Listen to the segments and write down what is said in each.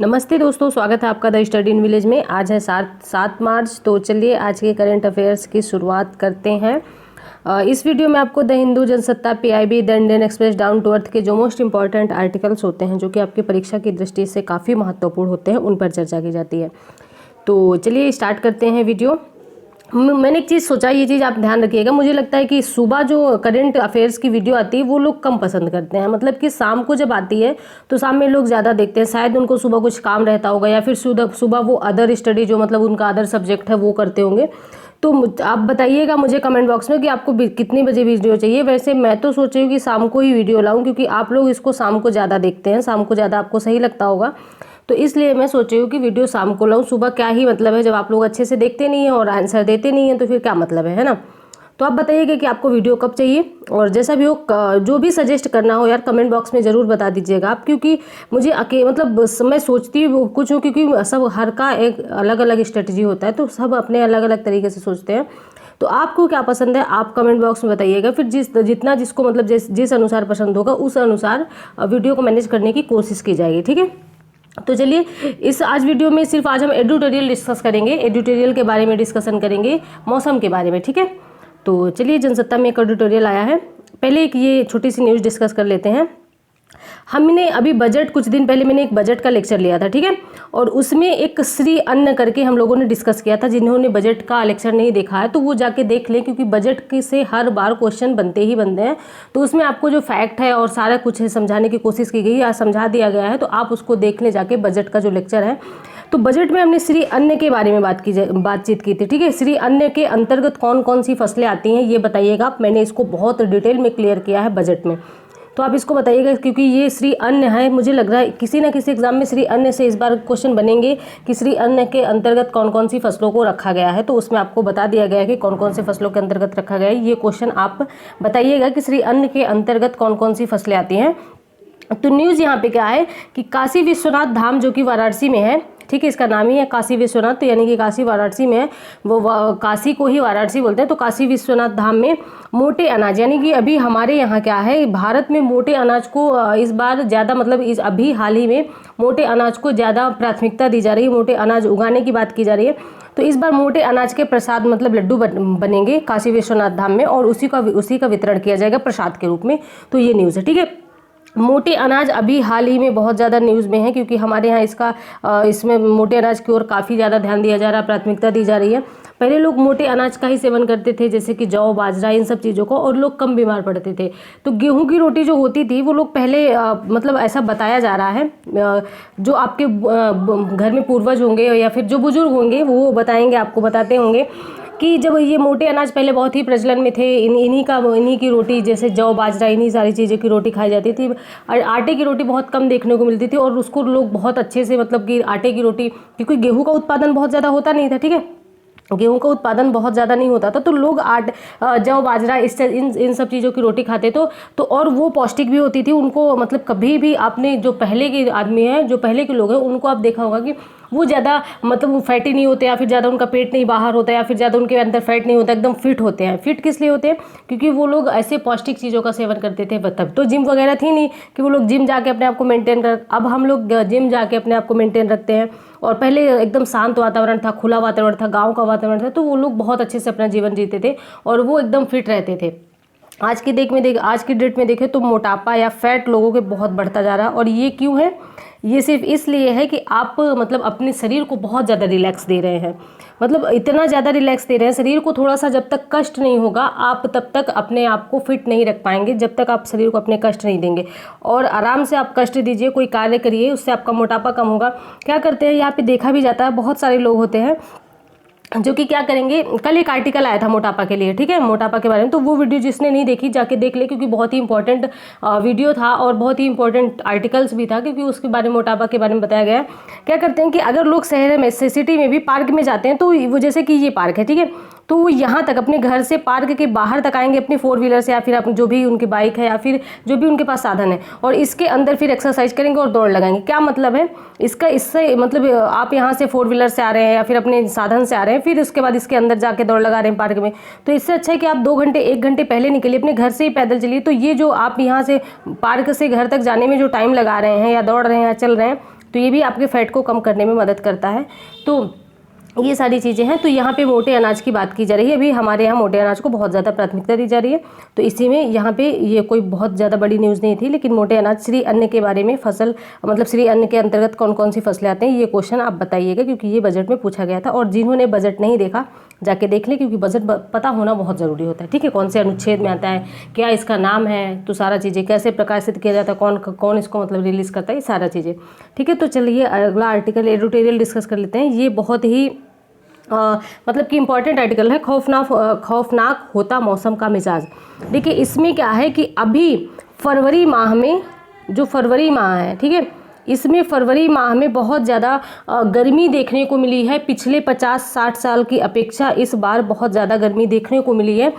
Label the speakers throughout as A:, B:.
A: नमस्ते दोस्तों, स्वागत है आपका द स्टडी इन विलेज में। आज है 7 मार्च। तो चलिए आज के करंट अफेयर्स की शुरुआत करते हैं। इस वीडियो में आपको the Hindu, Jansatta, PIB, the Indian Express, down to earth के जो मोस्ट इंपॉर्टेंट आर्टिकल्स होते हैं, जो कि आपकी परीक्षा की दृष्टि से काफ़ी महत्वपूर्ण होते हैं, उन पर चर्चा की जाती है। तो चलिए स्टार्ट करते हैं वीडियो। मैंने एक चीज़ सोचा, ये चीज़ आप ध्यान रखिएगा। मुझे लगता है कि सुबह जो करंट अफेयर्स की वीडियो आती है वो लोग कम पसंद करते हैं। मतलब कि शाम को जब आती है तो शाम में लोग ज़्यादा देखते हैं। शायद उनको सुबह कुछ काम रहता होगा, या फिर सुबह वो अदर स्टडी जो मतलब उनका अदर सब्जेक्ट है वो करते होंगे। तो आप बताइएगा मुझे कमेंट बॉक्स में कि आपको कितनी बजे वीडियो चाहिए। वैसे मैं तो सोच रही हूँ कि शाम को ही वीडियो लाऊं, क्योंकि आप लोग इसको शाम को ज़्यादा देखते हैं, शाम को ज़्यादा आपको सही लगता होगा। तो इसलिए मैं सोच रही हूँ कि वीडियो शाम को लाऊं। सुबह क्या ही मतलब है, जब आप लोग अच्छे से देखते नहीं हैं और आंसर देते नहीं हैं तो फिर क्या मतलब है ना। तो आप बताइएगा कि आपको वीडियो कब चाहिए, और जैसा भी हो जो भी सजेस्ट करना हो यार कमेंट बॉक्स में ज़रूर बता दीजिएगा आप। क्योंकि मुझे मतलब मैं सोचती हूँ कुछ हूँ, क्योंकि सब हर का एक अलग अलग स्ट्रेटजी होता है, तो सब अपने अलग अलग तरीके से सोचते हैं। तो आपको क्या पसंद है आप कमेंट बॉक्स में बताइएगा। फिर जितना जिसको मतलब जिस अनुसार पसंद होगा उस अनुसार वीडियो को मैनेज करने की कोशिश की जाएगी। ठीक है, तो चलिए इस आज वीडियो में सिर्फ आज हम एडिटोरियल डिस्कस करेंगे, एडिटोरियल के बारे में डिस्कशन करेंगे, मौसम के बारे में। ठीक है, तो चलिए जनसत्ता में एक एडिटोरियल आया है। पहले एक ये छोटी सी न्यूज़ डिस्कस कर लेते हैं। हमने अभी बजट, कुछ दिन पहले मैंने एक बजट का लेक्चर लिया था, ठीक है, और उसमें एक श्री अन्न करके हम लोगों ने डिस्कस किया था। जिन्होंने बजट का लेक्चर नहीं देखा है तो वो जाके देख लें, क्योंकि बजट के से हर बार क्वेश्चन बनते ही बनते हैं। तो उसमें आपको जो फैक्ट है और सारा कुछ समझाने की कोशिश की गई है, समझा दिया गया है, तो आप उसको देख लें जाके, बजट का जो लेक्चर है। तो बजट में हमने श्री अन्न के बारे में बातचीत की थी। ठीक है, श्री अन्न के अंतर्गत कौन कौन सी फसलें आती हैं ये बताइएगा आप। मैंने इसको बहुत डिटेल में क्लियर किया है बजट में, तो आप इसको बताइएगा, क्योंकि ये श्री अन्न है। मुझे लग रहा है किसी ना किसी एग्जाम में श्री अन्न से इस बार क्वेश्चन बनेंगे कि श्री अन्न के अंतर्गत कौन कौन सी फसलों को रखा गया है। तो उसमें आपको बता दिया गया है कि कौन कौन सी फसलों के अंतर्गत रखा गया है। ये क्वेश्चन आप बताइएगा कि श्री अन्न के अंतर्गत कौन कौन सी फसलें आती हैं। तो न्यूज़ यहाँ पे क्या है कि काशी विश्वनाथ धाम, जो कि वाराणसी में है, ठीक है, इसका नाम ही है काशी विश्वनाथ, तो यानी कि काशी वाराणसी में है, वो काशी को ही वाराणसी बोलते हैं। तो काशी विश्वनाथ धाम में मोटे अनाज, यानी कि अभी हमारे यहाँ क्या है, भारत में मोटे अनाज को इस बार ज़्यादा, मतलब इस अभी हाल ही में मोटे अनाज को ज़्यादा प्राथमिकता दी जा रही है। मोटे अनाज उगाने की बात की जा रही है। तो इस बार मोटे अनाज के प्रसाद, मतलब लड्डू बनेंगे काशी विश्वनाथ धाम में, और उसी का वितरण किया जाएगा प्रसाद के रूप में। तो ये न्यूज़ है। ठीक है, मोटे अनाज अभी हाल ही में बहुत ज़्यादा न्यूज़ में है, क्योंकि हमारे यहाँ इसमें मोटे अनाज की ओर काफ़ी ज़्यादा ध्यान दिया जा रहा है, प्राथमिकता दी जा रही है। पहले लोग मोटे अनाज का ही सेवन करते थे, जैसे कि जौ, बाजरा, इन सब चीज़ों को, और लोग कम बीमार पड़ते थे। तो गेहूं की रोटी जो होती थी वो लोग पहले मतलब ऐसा बताया जा रहा है, जो आपके घर में पूर्वज होंगे या फिर जो बुजुर्ग होंगे वो बताएंगे, आपको बताते होंगे कि जब ये मोटे अनाज पहले बहुत ही प्रचलन में थे, इन्हीं की रोटी, जैसे जौ, बाजरा, इन्हीं सारी चीज़ों की रोटी खाई जाती थी। आटे की रोटी बहुत कम देखने को मिलती थी, और उसको लोग बहुत अच्छे से, मतलब कि आटे की रोटी, क्योंकि गेहूं का उत्पादन बहुत ज़्यादा होता नहीं था। ठीक है, गेहूं का उत्पादन बहुत ज़्यादा नहीं होता था, तो लोग जौ, बाजरा, इन सब चीज़ों की रोटी खाते तो और वो पौष्टिक भी होती थी उनको। मतलब कभी भी आपने, जो पहले के आदमी हैं, जो पहले के लोग हैं, उनको आप देखा होगा कि वो ज़्यादा, मतलब वो फैटी नहीं होते, या फिर ज़्यादा उनका पेट नहीं बाहर होता, या फिर ज़्यादा उनके अंदर फैट नहीं होता, एकदम फिट होते हैं। फिट किस लिए होते हैं? क्योंकि वो लोग ऐसे पौष्टिक चीज़ों का सेवन करते थे। तब तो जिम वगैरह थी नहीं कि वो लोग जिम जाके अपने आप को मेंटेन कर। अब हम लोग जिम जाके अपने आप को मेंटेन रखते हैं, और पहले एकदम शांत वातावरण था, खुला वातावरण था, गाँव का वातावरण था, तो वो लोग बहुत अच्छे से अपना जीवन जीते थे और वो एकदम फिट रहते थे। आज की डेट में देखें तो मोटापा या फैट लोगों के बहुत बढ़ता जा रहा है। और ये क्यों है? ये सिर्फ इसलिए है कि आप मतलब अपने शरीर को बहुत ज़्यादा रिलैक्स दे रहे हैं। मतलब इतना ज़्यादा रिलैक्स दे रहे हैं शरीर को, थोड़ा सा जब तक कष्ट नहीं होगा आप तब तक अपने आप को फिट नहीं रख पाएंगे, जब तक आप शरीर को अपने कष्ट नहीं देंगे। और आराम से आप कष्ट दीजिए, कोई कार्य करिए, उससे आपका मोटापा कम होगा। क्या करते हैं, यहाँ पे देखा भी जाता है, बहुत सारे लोग होते हैं जो कि क्या करेंगे। कल एक आर्टिकल आया था मोटापा के लिए, ठीक है, मोटापा के बारे में, तो वो वीडियो जिसने नहीं देखी जाके देख ले, क्योंकि बहुत ही इंपॉर्टेंट वीडियो था और बहुत ही इंपॉर्टेंट आर्टिकल्स भी था, क्योंकि उसके बारे में, मोटापा के बारे में बताया गया है। क्या करते हैं कि अगर लोग शहर में, सिटी में भी पार्क में जाते हैं, तो वो जैसे कि ये पार्क है, ठीक है, तो वो यहाँ तक अपने घर से पार्क के बाहर तक आएंगे अपनी 4 व्हीलर से, या फिर जो भी उनकी बाइक है, या फिर जो भी उनके पास साधन है, और इसके अंदर फिर एक्सरसाइज करेंगे और दौड़ लगाएंगे। क्या मतलब है इसका? इससे मतलब आप यहाँ से 4 व्हीलर से आ रहे हैं या फिर अपने साधन से आ रहे हैं, फिर उसके बाद इसके अंदर जाके दौड़ लगा रहे हैं पार्क में, तो इससे अच्छा है कि आप 2 घंटे 1 घंटे पहले निकलिए, अपने घर से ही पैदल चलिए। तो ये जो आप यहाँ से पार्क से घर तक जाने में जो टाइम लगा रहे हैं, या दौड़ रहे हैं या चल रहे हैं, तो ये भी आपके फैट को कम करने में मदद करता है। तो ये सारी चीज़ें हैं। तो यहाँ पे मोटे अनाज की बात की जा रही है। अभी हमारे यहाँ मोटे अनाज को बहुत ज़्यादा प्राथमिकता दी जा रही है, तो इसी में यहाँ पे ये कोई बहुत ज़्यादा बड़ी न्यूज़ नहीं थी, लेकिन मोटे अनाज श्री अन्न के बारे में फसल मतलब श्री अन्न के अंतर्गत कौन कौन सी फसलें आते हैं, ये क्वेश्चन आप बताइएगा, क्योंकि ये बजट में पूछा गया था। और जिन्होंने बजट नहीं देखा जाके देख लें, क्योंकि बजट पता होना बहुत ज़रूरी होता है। ठीक है, कौन से अनुच्छेद में आता है, क्या इसका नाम है, तो सारा चीज़ें कैसे प्रकाशित किया जाता है, कौन इसको मतलब रिलीज़ करता है, ये सारा चीज़ें। ठीक है, तो चलिए अगला आर्टिकल एडिटोरियल डिस्कस कर लेते हैं। ये बहुत ही मतलब कि इम्पॉर्टेंट आर्टिकल है, खौफनाक होता मौसम का मिजाज। देखिए इसमें क्या है कि अभी फरवरी माह में, जो फरवरी माह है, ठीक है, इसमें फरवरी माह में बहुत ज़्यादा गर्मी देखने को मिली है। पिछले 50-60 साल की अपेक्षा इस बार बहुत ज़्यादा गर्मी देखने को मिली है।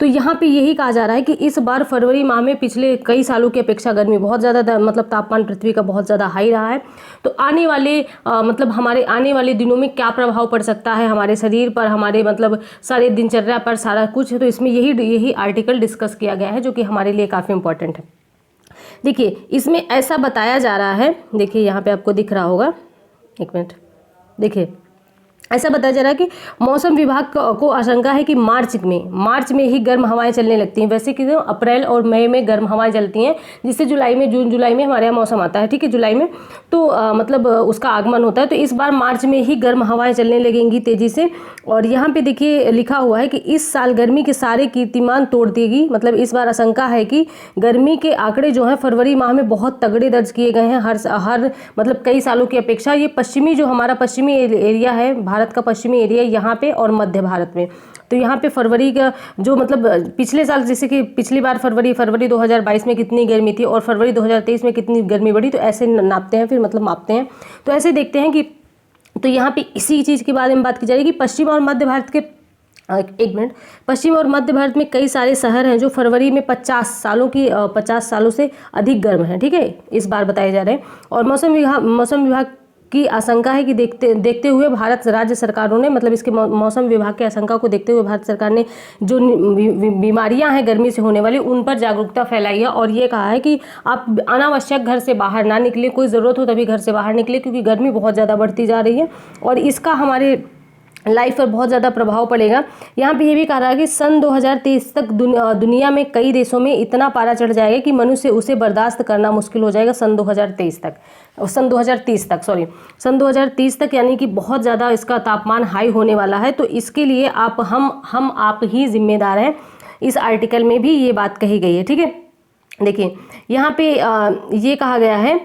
A: तो यहाँ पे यही कहा जा रहा है कि इस बार फरवरी माह में पिछले कई सालों की अपेक्षा गर्मी बहुत ज़्यादा, मतलब तापमान पृथ्वी का बहुत ज़्यादा हाई रहा है। तो आने वाले मतलब हमारे आने वाले दिनों में क्या प्रभाव पड़ सकता है हमारे शरीर पर, हमारे मतलब सारे दिनचर्या पर, सारा कुछ। तो इसमें यही आर्टिकल डिस्कस किया गया है, जो कि हमारे लिए काफ़ी इंपॉर्टेंट है। देखिए इसमें ऐसा बताया जा रहा है, देखिए यहाँ पे आपको दिख रहा होगा, एक मिनट, देखिए ऐसा बताया जा रहा है कि मौसम विभाग को आशंका है कि मार्च में ही गर्म हवाएं चलने लगती हैं। वैसे कि अप्रैल और मई में गर्म हवाएं चलती हैं, जिससे जून जुलाई में हमारे यहाँ मौसम आता है। ठीक है, जुलाई में तो मतलब उसका आगमन होता है। तो इस बार मार्च में ही गर्म हवाएं चलने लगेंगी तेज़ी से। और यहाँ पे देखिए लिखा हुआ है कि इस साल गर्मी के सारे कीर्तिमान तोड़ देगी। मतलब इस बार आशंका है कि गर्मी के आंकड़े जो हैं फरवरी माह में बहुत तगड़े दर्ज किए गए हैं, हर मतलब कई सालों की अपेक्षा। ये जो हमारा पश्चिमी एरिया है, भारत का पश्चिमी एरिया, यहाँ पे और मध्य भारत में, तो यहाँ पे फरवरी का जो मतलब पिछले साल, जैसे कि पिछली बार फरवरी 2022 में कितनी गर्मी थी और फरवरी 2023 में कितनी गर्मी बढ़ी, तो ऐसे नापते हैं, फिर मतलब मापते हैं। तो ऐसे देखते हैं कि तो यहाँ पे इसी चीज़ के बारे में बात की जा रही है कि पश्चिम और मध्य भारत के पश्चिम और मध्य भारत में कई सारे शहर हैं जो फरवरी में 50 सालों से अधिक गर्म हैं। ठीक है, इस बार बताए जा रहे हैं। और मौसम विभाग की आशंका है कि देखते हुए भारत राज्य सरकारों ने, मतलब इसके मौसम विभाग की आशंका को देखते हुए भारत सरकार ने जो बीमारियां हैं गर्मी से होने वाली, उन पर जागरूकता फैलाई है। और ये कहा है कि आप अनावश्यक घर से बाहर ना निकलें, कोई ज़रूरत हो तभी घर से बाहर निकले, क्योंकि गर्मी बहुत ज़्यादा बढ़ती जा रही है और इसका हमारे लाइफ पर बहुत ज़्यादा प्रभाव पड़ेगा। यहाँ पे ये भी कहा रहा है कि सन 2023 तक दुनिया में कई देशों में इतना पारा चढ़ जाएगा कि मनुष्य उसे बर्दाश्त करना मुश्किल हो जाएगा। सन 2030 तक यानी कि बहुत ज़्यादा इसका तापमान हाई होने वाला है। तो इसके लिए हम आप ही जिम्मेदार हैं। इस आर्टिकल में भी ये बात कही गई है। ठीक है, देखिए यहाँ पे ये कहा गया है,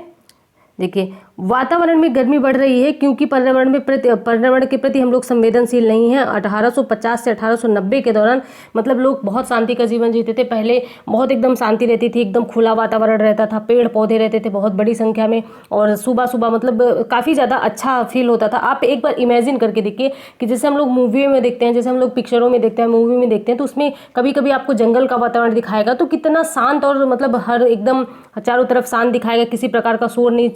A: देखिए वातावरण में गर्मी बढ़ रही है क्योंकि पर्यावरण के प्रति हम लोग संवेदनशील नहीं हैं। 1850 से 1890 के दौरान मतलब लोग बहुत शांति का जीवन जीते थे। पहले बहुत एकदम शांति रहती थी, एकदम खुला वातावरण रहता था, पेड़ पौधे रहते थे बहुत बड़ी संख्या में, और सुबह मतलब काफ़ी ज़्यादा अच्छा फील होता था। आप एक बार इमेजिन करके देखिए कि जैसे हम लोग मूवी में देखते हैं, जैसे हम लोग पिक्चरों में देखते हैं, मूवी में देखते हैं, तो उसमें कभी कभी आपको जंगल का वातावरण दिखाएगा तो कितना शांत और मतलब हर एकदम चारों तरफ शांत दिखाएगा, किसी प्रकार का शोर नहीं,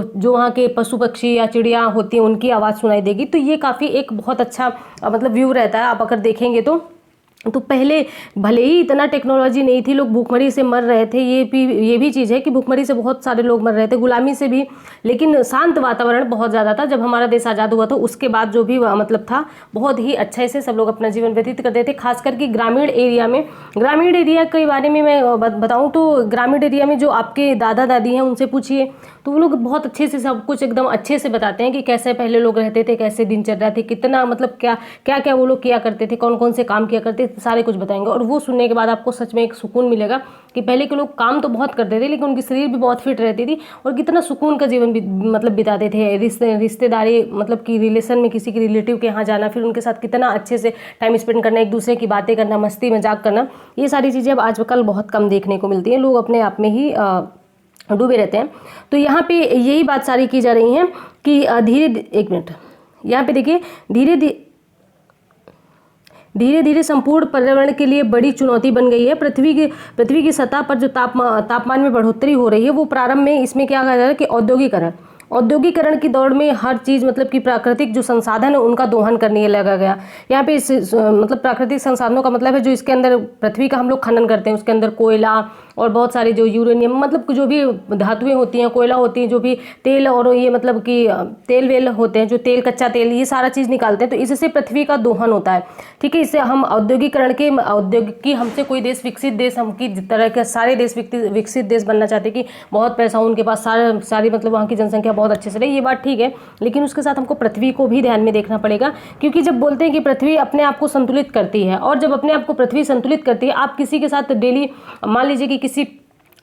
A: जो वहाँ के पशु पक्षी या चिड़िया होती हैं उनकी आवाज़ सुनाई देगी। तो ये काफ़ी एक बहुत अच्छा मतलब व्यू रहता है। आप अगर देखेंगे तो पहले भले ही इतना टेक्नोलॉजी नहीं थी, लोग भूखमरी से मर रहे थे, ये भी चीज़ है कि भूखमरी से बहुत सारे लोग मर रहे थे, गुलामी से भी, लेकिन शांत वातावरण बहुत ज़्यादा था। जब हमारा देश आज़ाद हुआ था उसके बाद जो भी मतलब था, बहुत ही अच्छे से सब लोग अपना जीवन व्यतीत करते थे। खास करके ग्रामीण एरिया के बारे में मैं बताऊँ तो ग्रामीण एरिया में जो आपके दादा दादी हैं उनसे पूछिए तो वो लोग बहुत अच्छे से सब कुछ एकदम अच्छे से बताते हैं कि कैसे पहले लोग रहते थे, कैसे दिनचर्या थी, कितना मतलब क्या वो लोग किया करते थे, कौन कौन से काम किया करते थे, सारे कुछ बताएंगे। और वो सुनने के बाद आपको सच में एक सुकून मिलेगा कि पहले के लोग काम तो बहुत करते थे लेकिन उनकी शरीर भी बहुत फिट रहती थी और कितना सुकून का जीवन मतलब बिताते थे। रिश्तेदारी मतलब कि रिलेशन में किसी के रिलेटिव के यहाँ जाना, फिर उनके साथ कितना अच्छे से टाइम स्पेंड करना, एक दूसरे की बातें करना, मस्ती मजाक करना, ये सारी चीज़ें अब आजकल बहुत कम देखने को मिलती हैं। लोग अपने आप में ही डूबे रहते हैं। तो यहाँ पे यही बात सारी की जा रही है कि एक मिनट, यहाँ पे देखिए धीरे धीरे संपूर्ण पर्यावरण के लिए बड़ी चुनौती बन गई है। पृथ्वी की सतह पर जो तापमान में बढ़ोतरी हो रही है वो प्रारंभ में इसमें क्या कहा जा रहा है कि औद्योगिकरण की दौड़ में हर चीज़ मतलब कि प्राकृतिक जो संसाधन है उनका दोहन करने लगा गया। यहाँ पे मतलब प्राकृतिक संसाधनों का मतलब है जो इसके अंदर पृथ्वी का हम लोग खनन करते हैं, उसके अंदर कोयला, और बहुत सारे जो यूरेनियम मतलब जो भी धातुएं होती हैं, कोयला होती हैं, जो भी तेल और ये मतलब कि तेल वेल होते हैं, जो तेल कच्चा तेल ये सारा चीज़ निकालते हैं, तो इससे पृथ्वी का दोहन होता है। ठीक है, इससे हम औद्योगिकरण के औद्योगिकी हमसे कोई देश विकसित देश हम की तरह के सारे देश विकसित देश बनना चाहते हैं कि बहुत पैसा उनके पास सारी मतलब वहाँ की जनसंख्या बहुत अच्छे से रही, ये बात ठीक है, लेकिन उसके साथ हमको पृथ्वी को भी ध्यान में देखना पड़ेगा। क्योंकि जब बोलते हैं कि पृथ्वी अपने आप को संतुलित करती है, और जब अपने आप को पृथ्वी संतुलित करती है, आप किसी के साथ डेली मान लीजिए कि किसी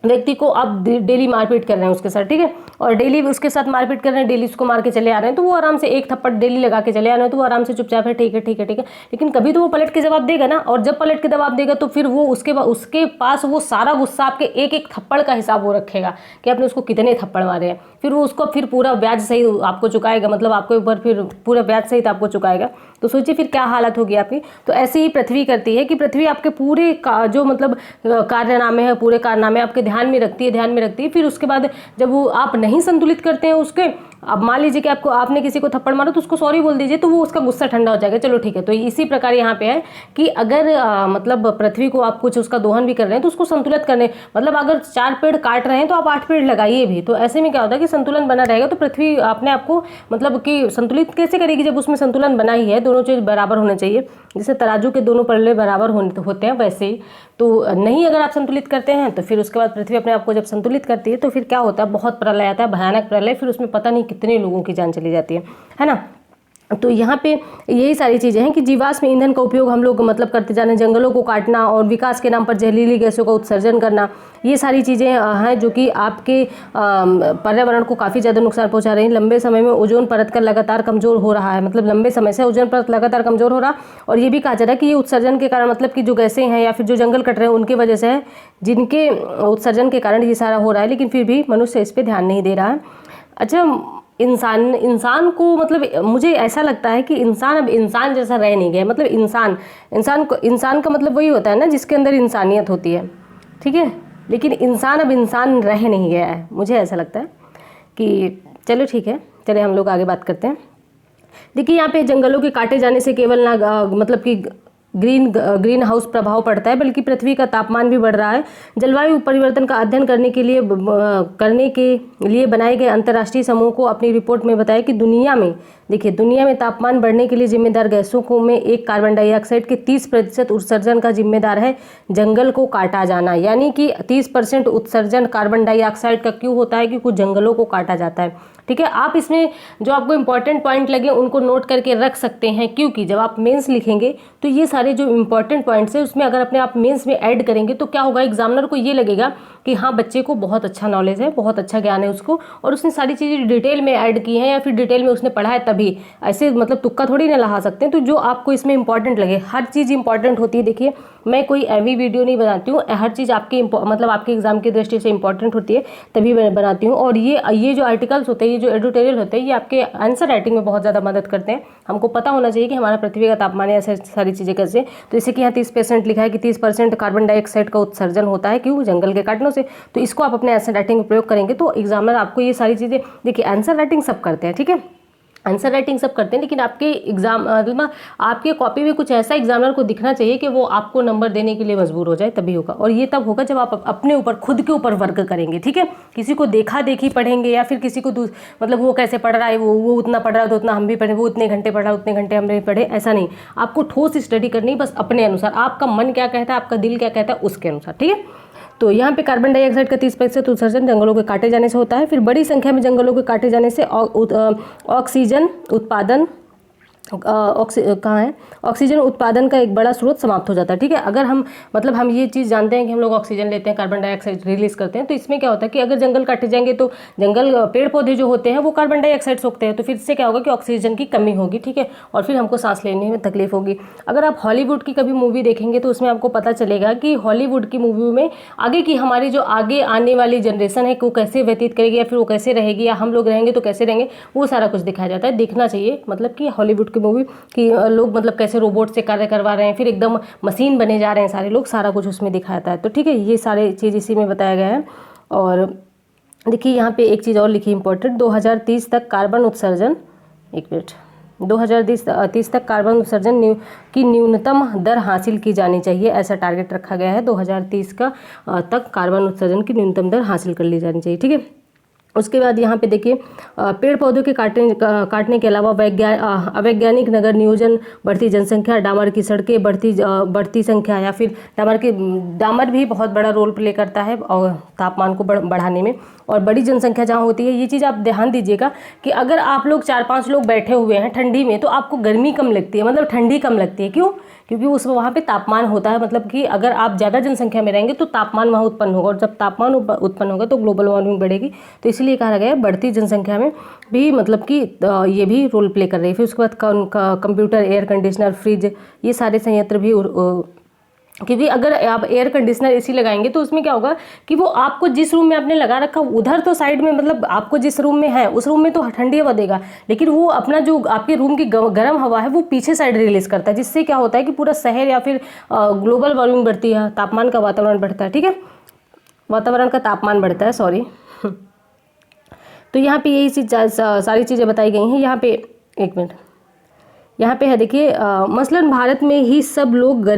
A: व्यक्ति को आप डेली मारपीट कर रहे हैं उसके साथ, ठीक है, और डेली उसके साथ मारपीट कर रहे हैं, डेली उसको मार के चले आ रहे हैं, तो वो आराम से एक थप्पड़ डेली लगा के चले आ रहे हैं, तो वो आराम से चुपचाप है, ठीक है ठीक है ठीक है, लेकिन कभी तो वो पलट के जवाब देगा ना। और जब पलट के जवाब देगा तो फिर वो उसके पास वो सारा गुस्सा आपके एक एक थप्पड़ का हिसाब वो रखेगा कि आपने उसको कितने थप्पड़ मारे हैं, फिर वो उसको फिर पूरा ब्याज सहित आपको चुकाएगा, मतलब आपके ऊपर फिर पूरा ब्याज सहित आपको चुकाएगा। तो सोचिए फिर क्या हालत होगी आपकी। तो ऐसे ही पृथ्वी करती है कि पृथ्वी आपके पूरे जो मतलब कारनामे हैं, पूरे कारनामे आपके ध्यान में रखती है, फिर उसके बाद जब वो आप नहीं संतुलित करते हैं उसके, अब मान लीजिए कि आपने किसी को थप्पड़ मारा तो उसको सॉरी बोल दीजिए, तो वो उसका गुस्सा ठंडा हो जाएगा, चलो ठीक है। तो इसी प्रकार यहाँ पे है कि अगर मतलब पृथ्वी को आप कुछ उसका दोहन भी कर रहे हैं तो उसको संतुलित करने, मतलब अगर 4 पेड़ काट रहे हैं तो आप 8 पेड़ लगाइए भी, तो ऐसे में क्या होता है कि संतुलन बना रहेगा। तो पृथ्वी अपने आप को मतलब कि संतुलित कैसे करेगी, जब उसमें संतुलन बना ही है, दोनों चीज़ बराबर होने चाहिए, जैसे तराजू के दोनों पल्ले बराबर होते हैं वैसे ही। तो नहीं अगर आप संतुलित करते हैं तो फिर उसके बाद पृथ्वी अपने आप को जब संतुलित करती है तो फिर क्या होता है, बहुत प्रलय आता है, भयानक प्रलय, फिर उसमें पता नहीं कितने लोगों की जान चली जाती है ना। तो यहाँ पे यही सारी चीज़ें हैं कि जीवाश्म ईंधन का उपयोग हम लोग मतलब करते जा रहे हैं, जंगलों को काटना और विकास के नाम पर जहरीली गैसों का उत्सर्जन करना, ये सारी चीज़ें हैं जो कि आपके पर्यावरण को काफ़ी ज़्यादा नुकसान पहुंचा रही हैं। लंबे समय में ओजोन परत का लगातार कमज़ोर हो रहा है, मतलब लंबे समय से ओजोन परत लगातार कमज़ोर हो रहा, और ये भी कहा जा रहा है कि ये उत्सर्जन के कारण, मतलब कि जो गैसें हैं या फिर जो जंगल कट रहे हैं उनकी वजह से है, जिनके उत्सर्जन के कारण ये सारा हो रहा है, लेकिन फिर भी मनुष्य इस पर ध्यान नहीं दे रहा है। अच्छा, इंसान को मतलब मुझे ऐसा लगता है कि इंसान अब इंसान जैसा रह नहीं गया, मतलब इंसान का मतलब वही होता है ना जिसके अंदर इंसानियत होती है, ठीक है, लेकिन इंसान अब इंसान रह नहीं गया है, मुझे ऐसा लगता है कि चलो ठीक है, चले हम लोग आगे बात करते हैं। देखिए यहाँ पे जंगलों के काटे जाने से केवल ना मतलब कि ग्रीन हाउस प्रभाव पड़ता है, बल्कि पृथ्वी का तापमान भी बढ़ रहा है। जलवायु परिवर्तन का अध्ययन करने के लिए बनाए गए अंतर्राष्ट्रीय समूह को अपनी रिपोर्ट में बताया कि दुनिया में तापमान बढ़ने के लिए जिम्मेदार गैसों में एक कार्बन डाइऑक्साइड के 30% उत्सर्जन का जिम्मेदार है जंगल को काटा जाना। यानी कि 30% उत्सर्जन कार्बन डाइऑक्साइड का क्यों होता है, क्योंकि जंगलों को काटा जाता है। ठीक है, आप इसमें जो आपको इंपॉर्टेंट पॉइंट लगे उनको नोट करके रख सकते हैं, क्योंकि जब आप मेंस लिखेंगे तो ये सारे जो इंपॉर्टेंट पॉइंट्स है उसमें अगर अपने आप मेंस में ऐड करेंगे तो क्या होगा, एग्जामिनर को ये लगेगा कि हाँ बच्चे को बहुत अच्छा नॉलेज है, बहुत अच्छा ज्ञान है उसको, और उसने सारी चीज़ें डिटेल में ऐड की हैं या फिर डिटेल में उसने पढ़ा है, तभी ऐसे मतलब तुक्का थोड़ी ना लगा सकते हैं। तो जो आपको इसमें इंपॉर्टेंट लगे, हर चीज़ इंपॉर्टेंट होती है। देखिए मैं कोई एवी वीडियो नहीं बनाती हूँ, हर चीज़ आपके मतलब आपके एग्जाम की दृष्टि से इंपॉर्टेंट होती है तभी मैं बनाती हूँ। और ये जो आर्टिकल्स होते हैं, ये जो एडिटोरियल होते हैं, ये आपके आंसर राइटिंग में बहुत ज़्यादा मदद करते हैं। हमको पता होना चाहिए कि हमारा पृथ्वी का तापमान है, ऐसे सारी चीज़ें कैसे। तो जैसे कि यहाँ 30% लिखा है कि 30% कार्बन डाइऑक्साइड का उत्सर्जन होता है, क्यों, जंगल के काटने से। तो इसको आप अपने आंसर राइटिंग में प्रयोग करेंगे तो एग्जामिनर आपको ये सारी चीज़ें, देखिए आंसर राइटिंग सब करते हैं, ठीक है, आंसर राइटिंग सब करते हैं, लेकिन आपके एग्जाम मतलब आपके कॉपी में कुछ ऐसा एग्जामिनर को दिखना चाहिए कि वो आपको नंबर देने के लिए मजबूर हो जाए, तभी होगा। और ये तब होगा जब आप अपने ऊपर, खुद के ऊपर वर्क करेंगे, ठीक है। किसी को देखा देखी पढ़ेंगे या फिर किसी को मतलब वो कैसे पढ़ रहा है, वो उतना पढ़ रहा है तो उतना हम भी पढ़ें, वो उतने घंटे पढ़ रहा है उतने घंटे हम भी पढ़े, ऐसा नहीं। आपको ठोस स्टडी करनी, बस अपने अनुसार, आपका मन क्या कहता है, आपका दिल क्या कहता है, उसके अनुसार, ठीक है। तो यहाँ पे कार्बन डाइऑक्साइड का 30% उत्सर्जन जंगलों के काटे जाने से होता है। फिर बड़ी संख्या में जंगलों के काटे जाने से ऑक्सीजन उत्पादन कहाँ है, ऑक्सीजन उत्पादन का एक बड़ा स्रोत समाप्त हो जाता है, ठीक है। अगर हम मतलब हम ये चीज़ जानते हैं कि हम लोग ऑक्सीजन लेते हैं, कार्बन डाइऑक्साइड रिलीज करते हैं, तो इसमें क्या होता है कि अगर जंगल काटे जाएंगे तो पेड़ पौधे जो होते हैं वो कार्बन डाइऑक्साइड सोखते हैं, तो फिर इससे क्या होगा कि ऑक्सीजन की कमी होगी, ठीक है, और फिर हमको सांस लेने में तकलीफ होगी। अगर आप हॉलीवुड की कभी मूवी देखेंगे तो उसमें आपको पता चलेगा कि हॉलीवुड की मूवी में आगे की हमारी जो आगे आने वाली जनरेशन है वो कैसे व्यतीत करेगी या फिर वो कैसे रहेगी, या हम लोग रहेंगे तो कैसे रहेंगे, वो सारा कुछ दिखाया जाता है। देखना चाहिए, मतलब कि हॉलीवुड की मूवी कि लोग मतलब कैसे रोबोट से कार्य करवा रहे हैं, फिर एकदम मशीन बने जा रहे हैं सारे लोग, सारा कुछ उसमें दिखाया जाता है। तो ठीक है, ये सारे चीज़ इसी में बताया गया है। और देखिए यहाँ पे एक चीज़ और लिखी इंपॉर्टेंट, 2030 तक कार्बन उत्सर्जन, एक मिनट 2030 तक कार्बन उत्सर्जन की न्यूनतम दर हासिल की जानी चाहिए, ऐसा टारगेट रखा गया है। 2030 का तक कार्बन उत्सर्जन की न्यूनतम दर हासिल कर ली जानी चाहिए, ठीक है। उसके बाद यहाँ पे देखिए पेड़ पौधों के काटने के अलावा अवैज्ञानिक नगर नियोजन, बढ़ती जनसंख्या, डामर की सड़कें, बढ़ती संख्या या फिर डामर भी बहुत बड़ा रोल प्ले करता है और तापमान को बढ़ाने में। और बड़ी जनसंख्या जहाँ होती है, ये चीज़ आप ध्यान दीजिएगा कि अगर आप लोग 4-5 लोग बैठे हुए हैं ठंडी में तो आपको गर्मी कम लगती है, मतलब ठंडी कम लगती है। क्यों? क्योंकि उस वहाँ पे तापमान होता है, मतलब कि अगर आप ज़्यादा जनसंख्या में रहेंगे तो तापमान वहाँ उत्पन्न होगा, और जब तापमान उत्पन्न होगा तो ग्लोबल वार्मिंग बढ़ेगी। तो इसलिए कहा गया है बढ़ती जनसंख्या में भी मतलब कि ये भी रोल प्ले कर रही है। फिर उसके बाद कंप्यूटर, एयर कंडीशनर, फ्रिज, ये सारे संयंत्र भी क्योंकि अगर आप एयर कंडीशनर एसी लगाएंगे तो उसमें क्या होगा कि वो आपको जिस रूम में आपने लगा रखा उधर तो साइड में, मतलब आपको जिस रूम में है उस रूम में तो ठंडी हवा देगा, लेकिन वो अपना जो आपके रूम की गर्म हवा है वो पीछे साइड रिलीज करता है, जिससे क्या होता है कि पूरा शहर या फिर ग्लोबल वार्मिंग बढ़ती है, तापमान का वातावरण बढ़ता है, ठीक है, वातावरण का तापमान बढ़ता है, सॉरी। तो यहाँ पे यही सारी चीज़ें बताई गई हैं। यहाँ पे एक मिनट, यहाँ पे है देखिए, मसलन भारत में ही सब लोग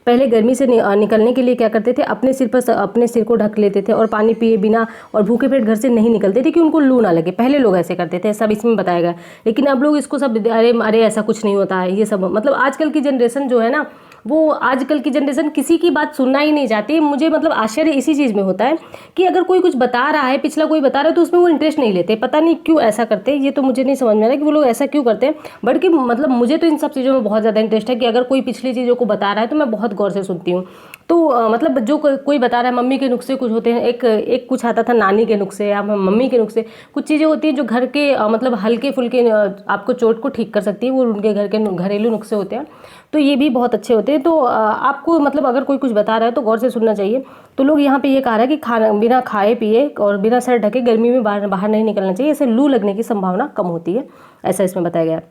A: पहले गर्मी से निकलने के लिए क्या करते थे, अपने सिर को ढक लेते थे और पानी पिए बिना और भूखे पेट घर से नहीं निकलते थे कि उनको लू ना लगे। पहले लोग ऐसे करते थे, सब इसमें बताया गया। लेकिन अब लोग इसको सब अरे ऐसा कुछ नहीं होता है, ये सब मतलब आजकल की जनरेशन जो है ना, वो आजकल की जनरेशन किसी की बात सुनना ही नहीं चाहती। मुझे मतलब आश्चर्य इसी चीज़ में होता है कि अगर कोई कुछ बता रहा है, पिछला कोई बता रहा है, तो उसमें वो इंटरेस्ट नहीं लेते। पता नहीं क्यों ऐसा करते हैं, ये तो मुझे नहीं समझ में आ रहा कि वो लोग ऐसा क्यों करते हैं। बल्कि मतलब मुझे तो इन सब चीज़ों में बहुत ज़्यादा इंटरेस्ट है कि अगर कोई पिछली चीज़ों को बता रहा है तो मैं बहुत गौर से सुनती हूँ। तो मतलब जो कोई बता रहा है, मम्मी के नुस्खे कुछ होते हैं, एक कुछ आता था नानी के नुस्खे या मम्मी के नुस्खे, कुछ चीज़ें होती हैं जो घर के मतलब हल्के फुल्के आपको चोट को ठीक कर सकती है, वो उनके घर के घरेलू नुस्खे होते हैं, तो ये भी बहुत अच्छे होते हैं। तो आपको मतलब अगर कोई कुछ बता रहा है तो गौर से सुनना चाहिए। तो लोग यहाँ पे ये कह रहा है कि बिना खाए पिए और बिना सर ढके गर्मी में बाहर नहीं निकलना चाहिए, इससे लू लगने की संभावना कम होती है, ऐसा इसमें बताया गया।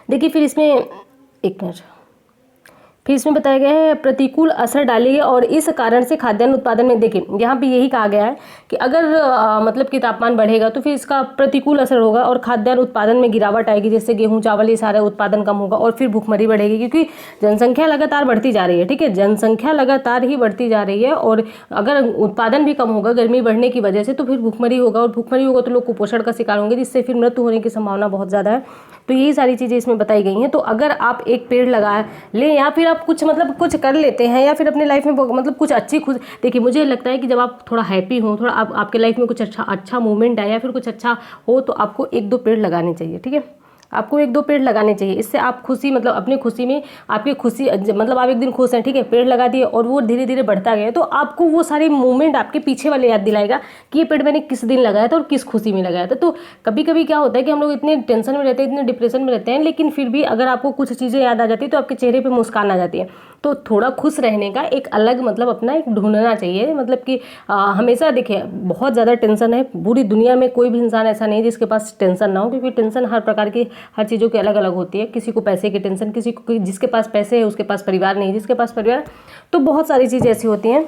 A: देखिए फिर इसमें एक मिनट, फिर इसमें बताया गया है प्रतिकूल असर डालेगी और इस कारण से खाद्यान्न उत्पादन में, देखिए यहाँ पे यही कहा गया है कि अगर मतलब कि तापमान बढ़ेगा तो फिर इसका प्रतिकूल असर होगा और खाद्यान्न उत्पादन में गिरावट आएगी, जैसे गेहूं चावल ये सारा उत्पादन कम होगा और फिर भूखमरी बढ़ेगी, क्योंकि जनसंख्या लगातार बढ़ती जा रही है, ठीक है, जनसंख्या लगातार ही बढ़ती जा रही है और अगर उत्पादन भी कम होगा गर्मी बढ़ने की वजह से तो फिर भूखमरी होगा, और भूखमरी होगा तो लोग कुपोषण का शिकार होंगे, जिससे फिर मृत्यु होने की संभावना बहुत ज़्यादा है। तो यही सारी चीज़ें इसमें बताई गई हैं। तो अगर आप एक पेड़ लगा लें या फिर आप कुछ मतलब कुछ कर लेते हैं या फिर अपने लाइफ में मतलब कुछ अच्छी खुश, देखिए मुझे लगता है कि जब आप थोड़ा हैप्पी हो, थोड़ा आपके लाइफ में कुछ अच्छा मूवमेंट आए या फिर कुछ अच्छा हो तो आपको 1-2 पेड़ लगाने चाहिए, ठीक है, आपको 1-2 पेड़ लगाने चाहिए। इससे आप खुशी मतलब अपनी खुशी में आपकी खुशी मतलब आप एक दिन खुश हैं, ठीक है, पेड़ लगा दिए और वो धीरे धीरे बढ़ता गया तो आपको वो सारे मूवमेंट आपके पीछे वाले याद दिलाएगा कि ये पेड़ मैंने किस दिन लगाया था और किस खुशी में लगाया था। तो कभी कभी क्या होता है कि हम लोग इतने टेंशन में रहते हैं, इतने डिप्रेशन में रहते हैं, लेकिन फिर भी अगर आपको कुछ चीज़ें याद आ जाती है तो आपके चेहरे पर मुस्कान आ जाती है। तो थोड़ा खुश रहने का एक अलग मतलब अपना एक ढूंढना चाहिए, मतलब कि हमेशा देखिए बहुत ज़्यादा टेंशन है, पूरी दुनिया में कोई भी इंसान ऐसा नहीं जिसके पास टेंशन ना हो, क्योंकि टेंशन हर प्रकार की हर चीज़ों की अलग अलग होती है। किसी को पैसे की टेंशन, किसी को जिसके पास पैसे है उसके पास परिवार नहीं, जिसके पास परिवार, तो बहुत सारी चीज़ें ऐसी होती हैं।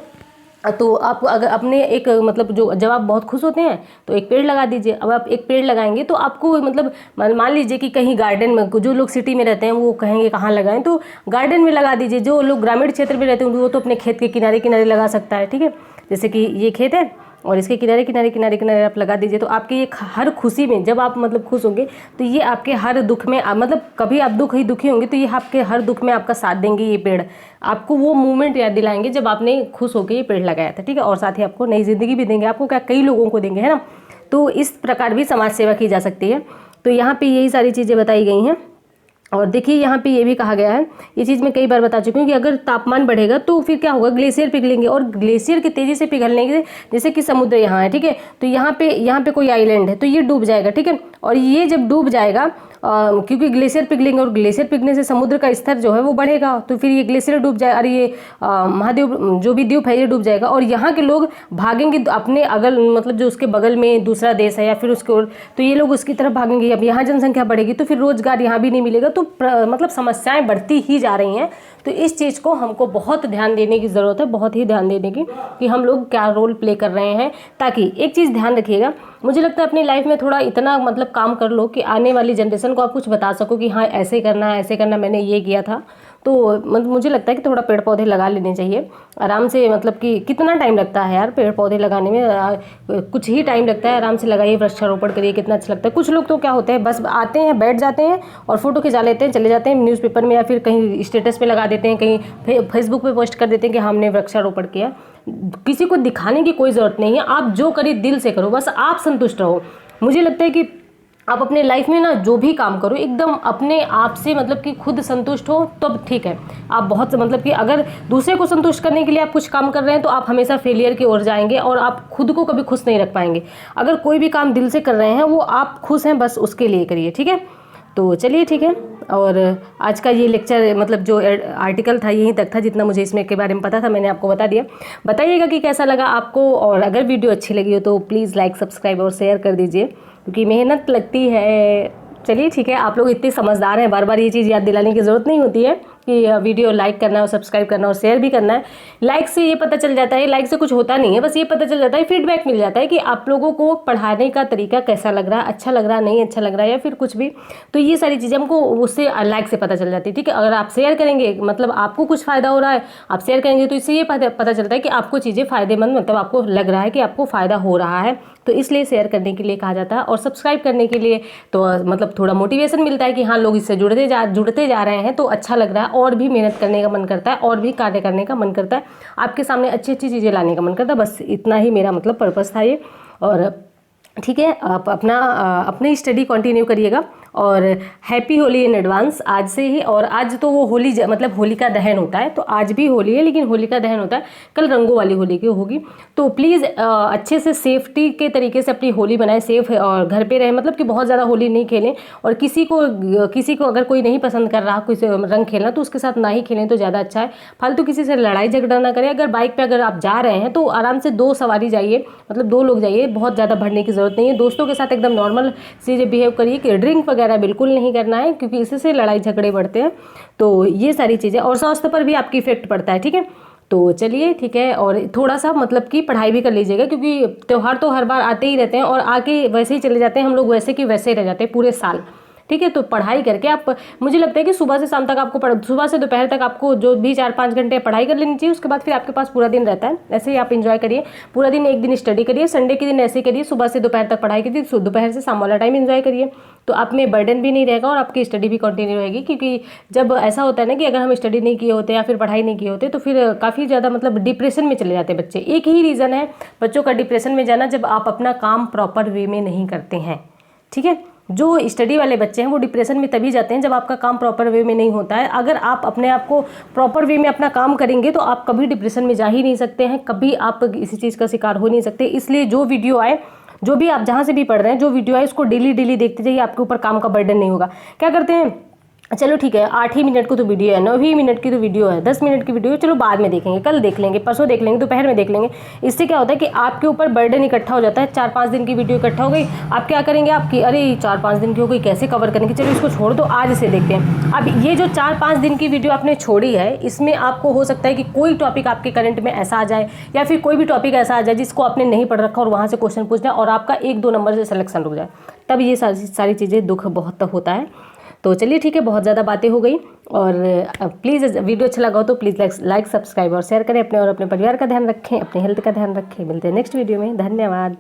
A: तो आप अगर अपने एक मतलब जो जब आप बहुत खुश होते हैं तो एक पेड़ लगा दीजिए। अब आप एक पेड़ लगाएंगे तो आपको मतलब मान लीजिए कि कहीं गार्डन में, जो लोग सिटी में रहते हैं वो कहेंगे कहाँ लगाएं, तो गार्डन में लगा दीजिए। जो लोग ग्रामीण क्षेत्र में रहते हैं वो तो अपने खेत के किनारे किनारे लगा सकता है, ठीक है, जैसे कि ये खेत है और इसके किनारे किनारे किनारे किनारे आप लगा दीजिए। तो आपकी ये हर खुशी में जब आप मतलब खुश होंगे तो ये आपके हर दुख में मतलब कभी आप दुखी होंगे तो ये आपके हर दुख में आपका साथ देंगे। ये पेड़ आपको वो मोमेंट याद दिलाएंगे जब आपने खुश होकर ये पेड़ लगाया था, ठीक है, और साथ ही आपको नई जिंदगी भी देंगे। आपको क्या, कई लोगों को देंगे, है ना। तो इस प्रकार भी समाज सेवा की जा सकती है। तो यहाँ पे यही सारी चीज़ें बताई गई हैं। और देखिए यहाँ पे ये भी कहा गया है, ये चीज़ मैं कई बार बता चुकी हूँ कि अगर तापमान बढ़ेगा तो फिर क्या होगा, ग्लेशियर पिघलेंगे और ग्लेशियर के तेज़ी से पिघलने के, जैसे कि समुद्र यहाँ है, ठीक है, तो यहाँ पे कोई आइलैंड है तो ये डूब जाएगा, ठीक है, और ये जब डूब जाएगा क्योंकि ग्लेशियर पिघलेंगे और ग्लेशियर पिघलने से समुद्र का स्तर जो है वो बढ़ेगा, तो फिर ये ग्लेशियर डूब जाए और ये महाद्वीप जो भी द्वीप है ये डूब जाएगा और यहाँ के लोग भागेंगे अपने अगल मतलब जो उसके बगल में दूसरा देश है या फिर उसके ओर, तो ये लोग उसकी तरफ भागेंगे। अब यहाँ जनसंख्या बढ़ेगी तो फिर रोजगार यहाँ भी नहीं मिलेगा, तो मतलब समस्याएं बढ़ती ही जा रही हैं। तो इस चीज़ को हमको बहुत ध्यान देने की ज़रूरत है, बहुत ही ध्यान देने की, कि हम लोग क्या रोल प्ले कर रहे हैं। ताकि एक चीज़ ध्यान रखिएगा मुझे लगता है अपनी लाइफ में थोड़ा इतना मतलब काम कर लो कि आने वाली जनरेशन को आप कुछ बता सको कि हाँ ऐसे करना है, ऐसे करना, मैंने ये किया था। तो मुझे लगता है कि थोड़ा पेड़ पौधे लगा लेने चाहिए आराम से। मतलब कि कितना टाइम लगता है यार पेड़ पौधे लगाने में, कुछ ही टाइम लगता है। आराम से लगाइए, वृक्षारोपण करिए, कितना अच्छा लगता है। कुछ लोग तो क्या होते हैं, बस आते हैं, बैठ जाते हैं और फोटो खिंचा लेते हैं, चले जाते हैं, न्यूज़पेपर में या फिर कहीं स्टेटस पे लगा देते हैं, कहीं फेसबुक पे पोस्ट कर देते हैं कि हमने वृक्षारोपण किया। किसी को दिखाने की कोई ज़रूरत नहीं है, आप जो करिए दिल से करो, बस आप संतुष्ट रहो। मुझे लगता है कि आप अपने लाइफ में ना जो भी काम करो एकदम अपने आप से, मतलब कि खुद संतुष्ट हो तब ठीक है। आप बहुत मतलब कि अगर दूसरे को संतुष्ट करने के लिए आप कुछ काम कर रहे हैं तो आप हमेशा फेलियर की ओर जाएंगे और आप खुद को कभी खुश नहीं रख पाएंगे। अगर कोई भी काम दिल से कर रहे हैं, वो आप खुश हैं, बस उसके लिए करिए, ठीक है। तो चलिए ठीक है। और आज का ये लेक्चर मतलब जो आर्टिकल था यहीं तक था, जितना मुझे इसमें के बारे में पता था मैंने आपको बता दिया। बताइएगा कि कैसा लगा आपको, और अगर वीडियो अच्छी लगी हो तो प्लीज़ लाइक, सब्सक्राइब और शेयर कर दीजिए, क्योंकि मेहनत लगती है। चलिए ठीक है, आप लोग इतने समझदार हैं, बार बार ये चीज़ याद दिलाने की ज़रूरत नहीं होती है कि वीडियो लाइक करना है और सब्सक्राइब करना और शेयर भी करना है। लाइक से ये पता चल जाता है, लाइक से कुछ होता नहीं है, बस ये पता चल जाता है, फीडबैक मिल जाता है कि आप लोगों को पढ़ाने का तरीका कैसा लग रहा है, अच्छा लग रहा है, नहीं अच्छा लग रहा है, या फिर कुछ भी। तो ये सारी चीज़ें हमको उससे लाइक से पता चल जाती है, ठीक है। अगर आप शेयर करेंगे, मतलब आपको कुछ फ़ायदा हो रहा है, आप शेयर करेंगे, तो इससे ये पता चलता है कि आपको चीज़ें फ़ायदेमंद, मतलब आपको लग रहा है कि आपको फ़ायदा हो रहा है, तो इसलिए शेयर करने के लिए कहा जाता है। और सब्सक्राइब करने के लिए तो मतलब थोड़ा मोटिवेशन मिलता है कि हाँ लोग इससे जुड़ते जा रहे हैं, तो अच्छा लग रहा है, और भी मेहनत करने का मन करता है, और भी कार्य करने का मन करता है, आपके सामने अच्छी अच्छी चीज़ें लाने का मन करता है। बस इतना ही मेरा मतलब पर्पस था ये। और ठीक है, आप अपनी स्टडी कंटिन्यू करिएगा, और हैप्पी होली इन एडवांस आज से ही। और आज तो वो होली मतलब होलिका दहन होता है, तो आज भी होली है, लेकिन होलिका दहन होता है, कल रंगों वाली होली की होगी। तो प्लीज़ अच्छे से सेफ्टी के तरीके से अपनी होली बनाएं, सेफ और घर पे रहें, मतलब कि बहुत ज़्यादा होली नहीं खेलें। और किसी को अगर कोई नहीं पसंद कर रहा किसी रंग खेलना, तो उसके साथ ना ही खेलें तो ज़्यादा अच्छा है। फालतू किसी से लड़ाई झगड़ा ना करें। अगर बाइक पे अगर आप जा रहे हैं तो आराम से 2 सवारी जाइए, मतलब 2 लोग जाइए, बहुत ज़्यादा बढ़ने की ज़रूरत नहीं है। दोस्तों के साथ एकदम नॉर्मल चीज़ें बिहेव करिए, कि ड्रिंक वगैरह बिल्कुल नहीं करना है, क्योंकि इससे लड़ाई झगड़े बढ़ते हैं। तो ये सारी चीज़ें, और स्वास्थ्य पर भी आपकी इफेक्ट पड़ता है, ठीक है। तो चलिए ठीक है, और थोड़ा सा मतलब कि पढ़ाई भी कर लीजिएगा, क्योंकि त्यौहार तो हर बार आते ही रहते हैं और आके वैसे ही चले जाते हैं, हम लोग वैसे कि वैसे ही रह जाते हैं पूरे साल, ठीक है। तो पढ़ाई करके आप, मुझे लगता है कि सुबह से शाम तक आपको सुबह से दोपहर तक आपको जो भी 4-5 घंटे पढ़ाई कर लेनी चाहिए, उसके बाद फिर आपके पास पूरा दिन रहता है। ऐसे ही आप एंजॉय करिए पूरा दिन, एक दिन स्टडी करिए, संडे के दिन ऐसे करिए, सुबह से दोपहर तक पढ़ाई करिए, दोपहर से शाम वाला टाइम एंजॉय करिए। तो आप में बर्डन भी नहीं रहेगा और आपकी स्टडी भी कंटिन्यू रहेगी। क्योंकि जब ऐसा होता है ना कि अगर हम स्टडी नहीं किए होते या फिर पढ़ाई नहीं किए होते, तो फिर काफ़ी ज़्यादा मतलब डिप्रेशन में चले जाते हैं बच्चे। एक ही रीज़न है बच्चों का डिप्रेशन में जाना, जब आप अपना काम प्रॉपर वे में नहीं करते हैं, ठीक है। जो स्टडी वाले बच्चे हैं वो डिप्रेशन में तभी जाते हैं जब आपका काम प्रॉपर वे में नहीं होता है। अगर आप अपने आप को प्रॉपर वे में अपना काम करेंगे तो आप कभी डिप्रेशन में जा ही नहीं सकते हैं, कभी आप किसी चीज़ का शिकार हो नहीं सकते। इसलिए जो वीडियो आए, जो भी आप जहाँ से भी पढ़ रहे हैं, जो वीडियो आए उसको डेली देखते जाइए, आपके ऊपर काम का बर्डन नहीं होगा। क्या करते हैं, चलो ठीक है 8 ही मिनट को तो वीडियो है, 9 ही मिनट की तो वीडियो है, 10 मिनट की वीडियो, चलो बाद में देखेंगे, कल देख लेंगे, परसों देख लेंगे, दोपहर में देख लेंगे। इससे क्या होता है कि आपके ऊपर बर्डन इकट्ठा हो जाता है। 4-5 दिन की वीडियो इकट्ठा हो गई, आप क्या करेंगे, आपकी अरे 4-5 दिन की हो गई, कैसे कवर करेंगे, चलो इसको छोड़ दो, आज इसे देखते हैं। अब ये जो 4-5 दिन की वीडियो आपने छोड़ी है, इसमें आपको हो सकता है कि कोई टॉपिक आपके करंट में ऐसा आ जाए, या फिर कोई भी टॉपिक ऐसा आ जाए जिसको आपने नहीं पढ़ रखा और वहाँ से क्वेश्चन पूछना है और आपका 1-2 नंबर से सिलेक्शन रुक जाए, तब ये सारी चीज़ें दुख बहुत होता है। तो चलिए ठीक है, बहुत ज़्यादा बातें हो गई। और प्लीज़ वीडियो अच्छा लगा हो तो प्लीज़ लाइक, सब्सक्राइब और शेयर करें। अपने और अपने परिवार का ध्यान रखें, अपने हेल्थ का ध्यान रखें। मिलते हैं नेक्स्ट वीडियो में, धन्यवाद।